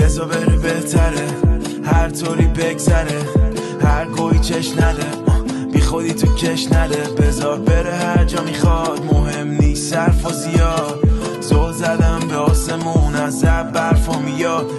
بزا بره بهتره، هر طوری بگذره، هر گویی چش نده، بی خودی تو کش نده. بذار بره هر جا میخواد، مهم نیست صرف و زیاد. زل زدم به آسمون از برفا میاد.